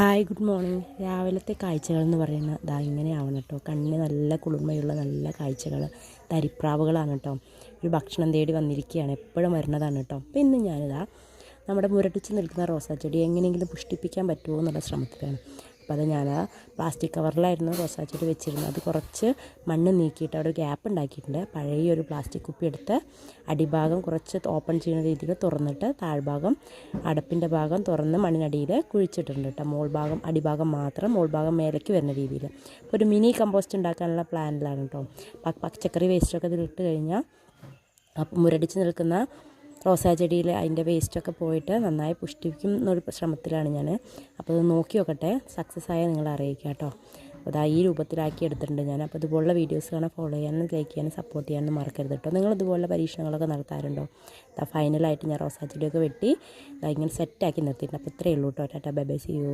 Hi, good morning. രാവിലത്തെ കാഴ്ചകൾ എന്ന് പറയുന്നത് ഇങ്ങനെയാവണം കേട്ടോ. കണ്ണിന് നല്ല കുളിർമയുള്ള നല്ല കാഴ്ചകൾ, തരിപ്രാവുകളാണ് കേട്ടോ. ഒരു ഭക്ഷണം തേടി വന്നിരിക്കുകയാണ്, എപ്പോഴും വരുന്നതാണ് കേട്ടോ. അപ്പോൾ ഇന്ന് ഞാനിതാ നമ്മുടെ മുരടിച്ച് നിൽക്കുന്ന റോസാ ചെടി എങ്ങനെയെങ്കിലും പുഷ്ടിപ്പിക്കാൻ പറ്റുമോ എന്നുള്ള ശ്രമത്തിലാണ്. അപ്പോൾ അത് ഞാൻ പ്ലാസ്റ്റിക് കവറിലായിരുന്നു റോസാ ചെടി വെച്ചിരുന്നത്. അത് കുറച്ച് മണ്ണ് നീക്കിയിട്ട് അവിടെ ഒരു ഗ്യാപ്പ് ഉണ്ടാക്കിയിട്ടുണ്ട്. പഴയൊരു പ്ലാസ്റ്റിക് കുപ്പി എടുത്ത് അടിഭാഗം കുറച്ച് ഓപ്പൺ ചെയ്യുന്ന രീതിയിൽ തുറന്നിട്ട് താഴ്ഭാഗം അടപ്പിൻ്റെ ഭാഗം തുറന്ന് മണ്ണിനടിയിൽ കുഴിച്ചിട്ടുണ്ട് കേട്ടോ. അടിഭാഗം മാത്രം, മോൾഭാഗം മേലേക്ക് വരുന്ന രീതിയിൽ. അപ്പോൾ ഒരു മിനി കമ്പോസ്റ്റ് ഉണ്ടാക്കാനുള്ള പ്ലാനിലാണ് കേട്ടോ. പച്ചക്കറി വേസ്റ്റൊക്കെ ഇതിലിട്ട് കഴിഞ്ഞാൽ മുരടിച്ച് നിൽക്കുന്ന റോസാ ചെടിയിൽ അതിൻ്റെ വേസ്റ്റൊക്കെ പോയിട്ട് നന്നായി പുഷ്ടിപ്പിക്കും എന്നൊരു ശ്രമത്തിലാണ് ഞാൻ. അപ്പോൾ അത് നോക്കി നോക്കട്ടെ, സക്സസ് ആയാൽ നിങ്ങളെ അറിയിക്കാം കേട്ടോ. അപ്പോൾ ഈ രൂപത്തിലാക്കി എടുത്തിട്ടുണ്ട് ഞാൻ. അപ്പോൾ ഇതുപോലുള്ള വീഡിയോസ് കാണാൻ ഫോളോ ചെയ്യാനും ലൈക്ക് ചെയ്യാനും സപ്പോർട്ട് ചെയ്യാനും മറക്കരുത് കേട്ടോ. നിങ്ങൾ ഇതുപോലുള്ള പരീക്ഷണങ്ങളൊക്കെ നടത്താറുണ്ടോ? ഫൈനലായിട്ട് ഞാൻ റോസാ ചെടിയൊക്കെ വെട്ടി ഇങ്ങനെ സെറ്റാക്കി നിർത്തിയിട്ടുണ്ട്. അപ്പോൾ ഇത്രയേ ഉള്ളൂ കേട്ടോ. Tata, bye bye, see U.